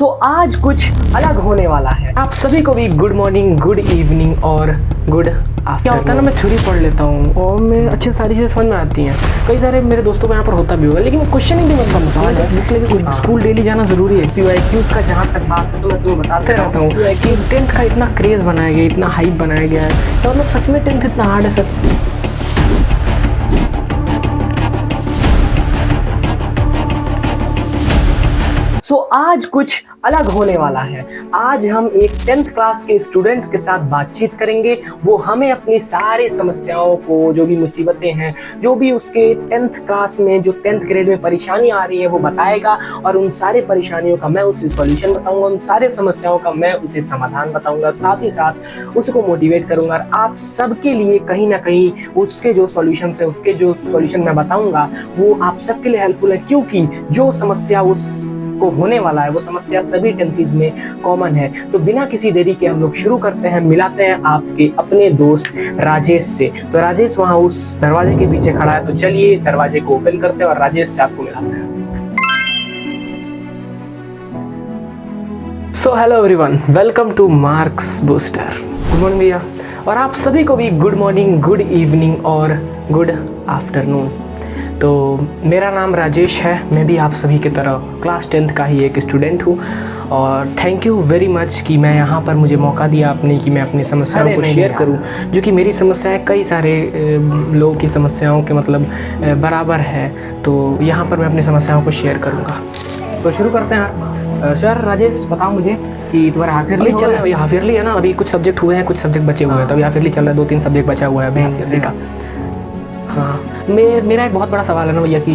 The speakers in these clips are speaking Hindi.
आज कुछ अलग होने वाला है। आप सभी को भी गुड मॉर्निंग, गुड इवनिंग और गुड आफ्टरनून। क्या होता है ना, मैं थ्योरी पढ़ लेता हूँ और मैं अच्छे सारी चीज़ें समझ में आती हैं। कई सारे मेरे दोस्तों को यहाँ पर होता भी होगा, लेकिन क्वेश्चन ही नहीं बनता मुझसे। बुक लेके स्कूल डेली जाना ज़रूरी है। PYQs का जहाँ तक बात है तो मैं तुम्हें बताते रहता हूँ कि 10th का इतना क्रेज़ बनाया गया, इतना हाइप बनाया गया है, तो मतलब सच में 10th इतना हार्ड है सर। आज कुछ अलग होने वाला है। आज हम एक 10th क्लास के स्टूडेंट के साथ बातचीत करेंगे। वो हमें अपनी सारी समस्याओं को, जो भी मुसीबतें हैं, जो भी उसके 10th क्लास में, जो 10th ग्रेड में परेशानी आ रही है, वो बताएगा और उन सारे परेशानियों का मैं उसे सॉल्यूशन बताऊंगा, उन सारे समस्याओं का मैं उसे समाधान बताऊंगा, साथ ही साथ उसको मोटिवेट करूंगा। और आप सबके लिए कहीं ना कहीं उसके जो सॉल्यूशन है, उसके जो सॉल्यूशन मैं बताऊंगा वो आप सबके लिए हेल्पफुल है, क्योंकि जो समस्या उस को होने वाला है वो समस्या सभी 10th में कॉमन है। तो बिना किसी देरी के हम लोग शुरू करते हैं, मिलाते हैं आपके अपने दोस्त राजेश से। तो राजेश वहां उस दरवाजे के पीछे खड़ा है, तो चलिए दरवाजे को ओपन करते हैं और राजेश से आपको मिलाते हैं। So hello everyone, welcome two marks booster. Good morning भैया, और आप सभी को भी गुड मॉर्निंग, गुड इवनिंग और गुड आफ्टरनून। तो मेरा नाम राजेश है, मैं भी आप सभी की तरह क्लास 10th का ही एक स्टूडेंट हूँ। और थैंक यू वेरी मच कि मैं यहाँ पर मुझे मौका दिया आपने कि मैं अपनी समस्याओं को शेयर करूँ, जो कि मेरी समस्याएं कई सारे लोगों की समस्याओं के मतलब बराबर है। तो यहाँ पर मैं अपनी समस्याओं को शेयर करूँगा। तो शुरू करते हैं। सर राजेश, बताओ मुझे कि तुम्हारा हाफ ईयरली चल रहा है। हाफ ईयरली है ना, अभी कुछ सब्जेक्ट हुए हैं, कुछ सब्जेक्ट बचे हुए हैं, तो अभी हाफ ईयरली चल रहा है, 2-3 सब्जेक्ट बचा हुआ है अभी हाफ ईयरली का। हाँ, मेरा एक बहुत बड़ा सवाल है ना भैया कि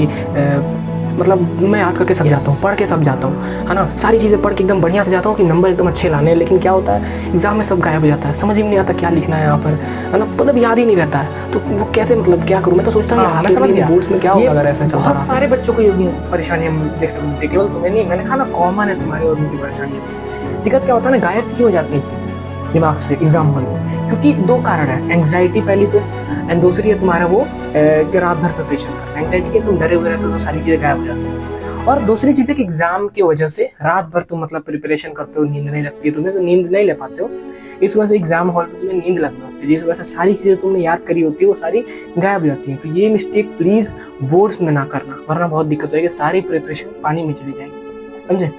मतलब मैं याद करके सब जाता हूँ, पढ़ के सब जाता हूँ, है ना, सारी चीज़ें पढ़ के एकदम बढ़िया से जाता हूँ कि नंबर एकदम अच्छे लाने हैं, लेकिन क्या होता है एग्जाम में सब गायब हो जाता है, समझ ही नहीं आता क्या लिखना है यहाँ पर, है ना, मतलब याद ही नहीं रहता है। तो वो कैसे, मतलब क्या करूँ? मैं तो सोचता हूँ मैं समझ गया बोर्ड्स में क्या होगा अगर ऐसा चलता है। बहुत सारे बच्चों को ये परेशानी हम देखते हैं, केवल तुम्हें नहीं, मैंने कहा ना कॉमन है तुम्हारी और उनकी परेशानी। दिक्कत क्या होता है ना, गायब क्यों हो जाती है चीज़ें दिमाग से एग्जाम हॉल में? क्योंकि 2 कारण है, एंग्जाइटी पहली तो, एंड दूसरी है तुम्हारा वो कि रात भर प्रिपरेशन करना। एंग्जाइटी के तुम डरे हुए रहते हो तो सारी चीज़ें गायब हो जाती हैं, और दूसरी चीज़ है कि एग्जाम की वजह से रात भर तुम मतलब प्रिपरेशन करते हो, नींद नहीं लगती है तुम्हें, तो नींद नहीं ले पाते हो, इस वजह से एग्जाम हॉल में तुम्हें नींद लगने लगती है, जिस वजह से सारी चीज़ें तुमने याद करी होती है वो सारी गायब हो जाती हैं। तो ये मिस्टेक प्लीज़ बोर्ड्स में ना करना, वरना बहुत दिक्कत होगी, सारी प्रिपरेशन पानी में चली जाएगी, समझे?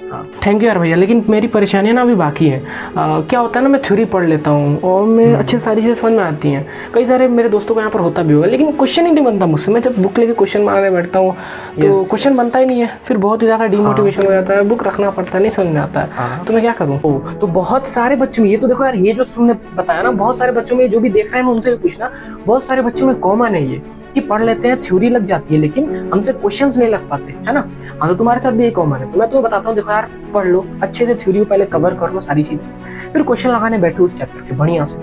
हाँ, थैंक यू यार भैया, लेकिन मेरी परेशानियाँ ना अभी बाकी हैं। क्या होता है ना, मैं थ्योरी पढ़ लेता हूँ और मैं अच्छे सारी चीज़ें समझ में आती हैं। कई सारे मेरे दोस्तों को यहाँ पर होता भी होगा, लेकिन क्वेश्चन ही नहीं बनता मुझसे। मैं जब बुक लेके क्वेश्चन मारने बैठता हूँ तो क्वेश्चन बनता ही नहीं है, फिर बहुत ही ज़्यादा डिमोटिवेशन हो जाता है, बुक रखना पड़ता है, नहीं समझ में आता है, तो मैं क्या करूँ? तो बहुत सारे बच्चों में ये तो देखो यार, ये जो तुमने बताया ना, बहुत सारे बच्चों में, जो भी देख रहे हैं उनसे भी पूछना, बहुत सारे बच्चों में कॉमन है ये कि पढ़ लेते हैं, थ्योरी लग जाती है, लेकिन हमसे क्वेश्चंस नहीं लग पाते, है ना। हाँ, तो तुम्हारे साथ भी यही कॉमन है। तो मैं तुम्हें बताता हूँ, देखो यार, पढ़ लो अच्छे से, थ्योरी पहले कवर कर लो सारी चीजें, फिर क्वेश्चन लगाने बैठो उस चैप्टर के बढ़िया से।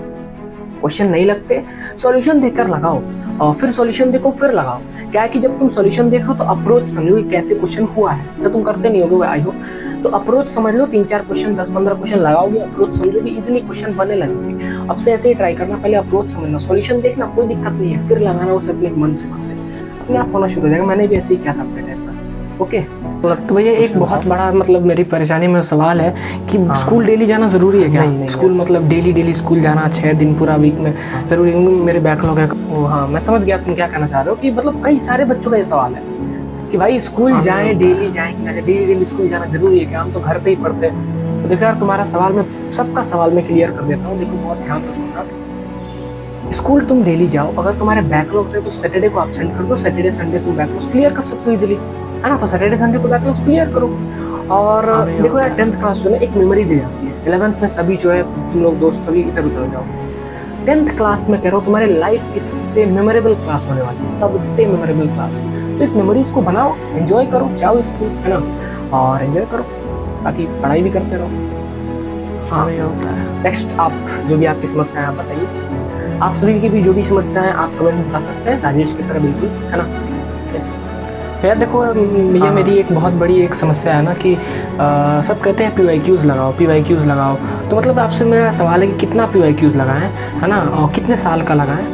क्वेश्चन नहीं लगते, सॉल्यूशन देखकर लगाओ, और फिर सॉल्यूशन देखो फिर लगाओ। क्या है कि जब तुम सॉल्यूशन देखो तो अप्रोच समझो कि कैसे क्वेश्चन हुआ है, जैसे तुम करते नहीं होगे आई हो, तो अप्रोच समझ लो, 3-4 क्वेश्चन, 10-15 क्वेश्चन लगाओगे, अप्रोच समझोगे, इजीली क्वेश्चन बनने लगेंगे। अब से ऐसे ही ट्राई करना, पहले अप्रोच समझना, सॉल्यूशन देखना, कोई दिक्कत नहीं है, फिर लगाना उसे अपने मन से, खुद से अपने आप होना शुरू हो जाएगा। मैंने भी ऐसे ही किया था अपने टाइम का। ओके, तो भैया एक बहुत बड़ा मतलब मेरी परेशानी में सवाल है कि स्कूल डेली जाना जरूरी है क्या? स्कूल मतलब डेली स्कूल जाना 6 दिन पूरा वीक में जरूरी? मेरे बैकलॉग है। हाँ, मैं समझ गया तुम क्या कहना चाह रहे हो, कि मतलब कई सारे बच्चों का ये सवाल है कि भाई स्कूल जाएं, डेली जाएं, डेली स्कूल जाना जरूरी है क्या? हम तो घर पे ही पढ़ते हैं। तो देखो यार, तुम्हारा सवाल में, सबका सवाल मैं क्लियर कर देता हूँ। देखो बहुत ध्यान से सुनना, स्कूल तुम डेली जाओ, अगर तुम्हारे बैकलॉग्स है तो सैटरडे को एब्सेंट कर दो, सैटरडे संडे तुम बैकलॉग्स क्लियर कर सकते हो इजीली, है ना। तो सैटरडे संडे को बैकलॉग्स क्लियर करो। और देखो यार, 10th क्लास जो है एक मेमोरी दे जाती है। 11th में सभी जो है तुम लोग दोस्त सभी इधर उधर जाओ, 10th क्लास में कह रहा हूँ तुम्हारे लाइफ की सबसे मेमोरेबल क्लास होने वाली है, सबसे मेमोरेबल क्लास। तो इस मेमोरीज को बनाओ, एंजॉय करो, जाओ स्कूल, है ना, और एंजॉय करो, बाकी पढ़ाई भी करते रहो। हाँ, ये होता है। नेक्स्ट, आप जो भी आपकी समस्या है आप बताइए। आप सभी की भी जो भी समस्या है आप कमेंट में बता सकते हैं, राजेश की तरह बिल्कुल, है ना। यस यार, देखो ये मेरी एक बहुत बड़ी एक समस्या है ना कि सब कहते हैं PYQs लगाओ। तो मतलब आपसे मेरा सवाल है कि कितना PYQs लगाएं, है ना, और कितने साल का लगाएं?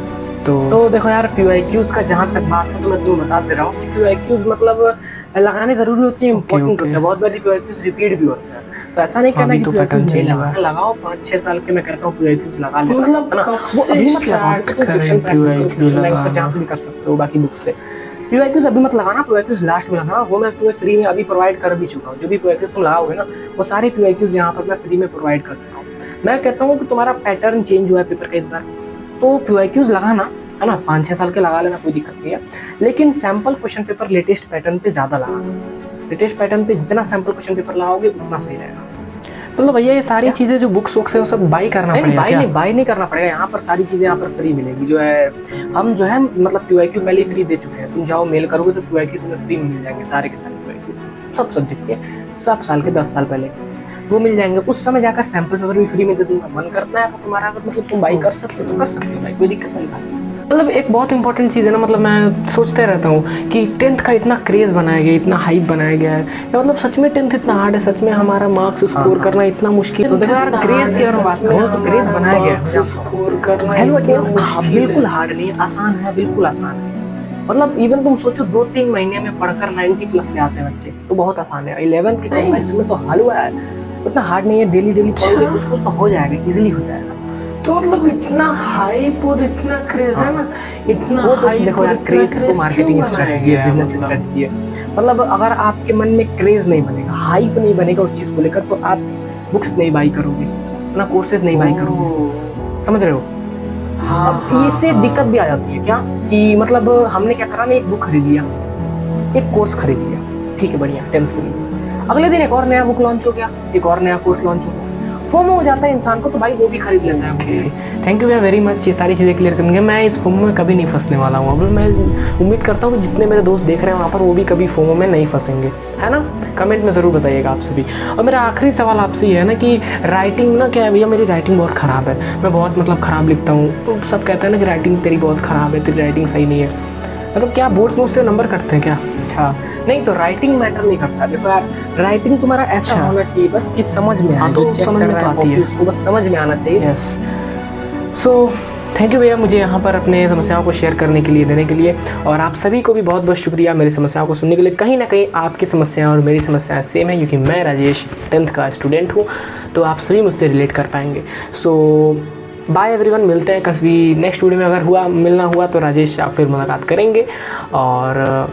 तो देखो यार, PYQs का जहाँ तक बात है तो मैं तुम्हें बता दे रहा हूँ कि PYQs मतलब लगाने ज़रूरी होती है, इंपॉर्टेंट होता है। बहुत बारी PYQs रिपीट भी होता है, तो ऐसा नहीं करना कि PYQs नहीं लगाना, लगाओ 5-6 साल के मैं कहता हूँ PYQs लगा लो, मतलब वो अभी मत लगाओ, क्वेश्चन प्रैक्टिस जहाँ से भी कर सकते हो बाकी बुक से। PYQs अभी मत लगाना, PYQs लास्ट में लगाना, वो मैं तुम्हें फ्री में अभी प्रोवाइड कर भी चुका हूँ। जो भी PYQs तुम लगाओगे ना, वो सारे PYQs यहाँ पर मैं फ्री में प्रोवाइड कर चुका हूँ। मैं कहता हूँ कि तुम्हारा पैटर्न चेंज हुआ है पेपर का इस बार, तो PYQs लगाना है ना, 5-6 साल के लगा लेना, कोई दिक्कत नहीं है, लेकिन sample question paper latest pattern पे ज़्यादा लगाना। लेटेस्ट पैटर्न पे जितना सैम्पल क्वेश्चन पेपर लगाओगे उतना सही रहेगा। मतलब भैया ये सारी चीज़ें जो बुक्स वुक्स है वो सब बाई करना पड़ेगा? बाई नहीं करना पड़ेगा, यहाँ पर सारी चीज़ें यहाँ पर फ्री मिलेगी। जो है हम जो है मतलब PYQ पहले फ्री दे चुके हैं, तुम जाओ मेल करोगे तो PYQ तुम्हें फ्री मिल जाएंगे, सारे के सारे PYQ सब सब्जेक्ट के, सब साल के 10 साल पहले वो मिल जाएंगे। उस समय जाकर सैम्पल पेपर भी फ्री में दे दूंगा। मन करता है तो तुम्हारा अगर मतलब तुम बाई कर सकते हो तो कर सकते हो भाई, कोई दिक्कत नहीं भाई। मतलब एक बहुत इंपॉर्टेंट चीज़ है ना, मतलब मैं सोचते रहता हूँ कि 10th का इतना क्रेज़ बनाया गया, इतना हाइप बनाया गया है, या मतलब सच में 10th इतना हार्ड है, सच में हमारा मार्क्स स्कोर करना इतना मुश्किल है। तो देखो यार, क्रेज़ की अगर बात करो तो क्रेज़ बनाया गया है, स्कोर करना बिल्कुल हार्ड नहीं है, आसान है, बिल्कुल आसान है। मतलब इवन तुम सोचो 2-3 महीने में पढ़कर 90+ ले आते हैं बच्चे, तो बहुत आसान है। 11th के कंपैरिजन में तो हलवा है, उतना हार्ड नहीं है। डेली पढ़ोगे कुछ कुछ तो हो जाएगा, इजीली हो जाएगा। तो मतलब इतना हाइप और इतना क्रेज है ना, इतना वो तो देखो यार, क्रेज तो मार्केटिंग स्ट्रेटजी है, बिजनेस स्ट्रेटजी है। मतलब अगर आपके मन में क्रेज नहीं बनेगा, हाइप नहीं बनेगा उस चीज़ को लेकर, तो आप बुक्स नहीं बाई करोगे, अपना कोर्सेज नहीं बाई करोगे, समझ रहे हो? अब इससे दिक्कत भी आ जाती है क्या कि मतलब हमने क्या करा, एक बुक खरीद लिया, एक कोर्स खरीद लिया, ठीक है बढ़िया, 10th के लिए, अगले दिन एक और नया बुक लॉन्च हो गया, एक और नया कोर्स लॉन्च हो गया, फोमो हो जाता है इंसान को, तो भाई वो भी खरीद लेता है। ओके, थैंक यू भैया वेरी मच, ये सारी चीज़ें क्लियर करने। मैं इस फोमो में कभी नहीं फंसने वाला हूँ। अब मैं उम्मीद करता हूँ कि जितने मेरे दोस्त देख रहे हैं वहाँ पर, वो भी कभी फोमो में नहीं फंसेंगे, है ना? कमेंट में ज़रूर बताइएगा आप सभी। और मेरा आखिरी सवाल आपसे ये है ना कि राइटिंग ना, क्या है भैया, मेरी राइटिंग बहुत ख़राब है, मैं बहुत मतलब ख़राब लिखता हूँ, तो सब कहते हैं ना कि राइटिंग तेरी बहुत ख़राब है, तेरी राइटिंग सही नहीं है, मतलब क्या बोर्ड्स में उससे नंबर कटते हैं क्या? अच्छा नहीं, तो राइटिंग मैटर नहीं करता। देखो यार, राइटिंग तुम्हारा ऐसा होना चाहिए बस कि समझ में आए, जो चेक कर रहा है उसको बस समझ में आना चाहिए। यस, सो थैंक यू भैया मुझे यहाँ पर अपने समस्याओं को शेयर करने के लिए, देने के लिए, और आप सभी को भी बहुत बहुत शुक्रिया मेरी समस्याओं को सुनने के लिए। कहीं ना कहीं आपकी समस्याएं और मेरी समस्याएं सेम है, क्योंकि मैं राजेश 10th का स्टूडेंट हूँ, तो आप सभी मुझसे रिलेट कर पाएंगे। सो बाय एवरीवन, मिलते हैं कभी नेक्स्ट वीडियो में। अगर मिलना हुआ तो राजेश आप फिर मुलाकात करेंगे, और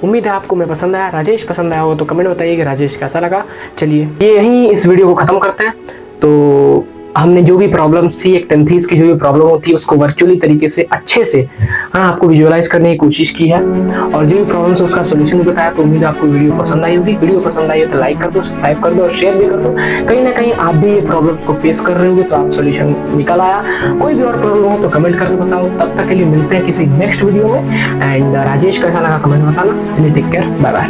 उम्मीद है आपको मैं पसंद आया, राजेश पसंद आया हो तो कमेंट बताइए कि राजेश कैसा लगा। चलिए ये यहीं इस वीडियो को ख़त्म करते हैं। तो हमने जो भी प्रॉब्लम्स थी, एक 10th की जो भी प्रॉब्लम होती है उसको वर्चुअली तरीके से अच्छे से आपको विजुअलाइज करने की कोशिश की है, और जो भी प्रॉब्लम्स है उसका सोल्यूशन भी बताया। तो उम्मीद है आपको वीडियो पसंद आई होगी। वीडियो पसंद आई हो तो लाइक कर दो, सब्सक्राइब कर दो और शेयर भी कर दो। कहीं ना कहीं आप भी ये प्रॉब्लम्स को फेस कर रहे होंगे, तो आप सोल्यूशन निकल आया। कोई भी और प्रॉब्लम हो तो कमेंट करके बताओ। तब तक के लिए मिलते हैं किसी नेक्स्ट वीडियो में, एंड राजेश कैसा लगा कमेंट बताना। चलिए टेक केयर, बाय बाय।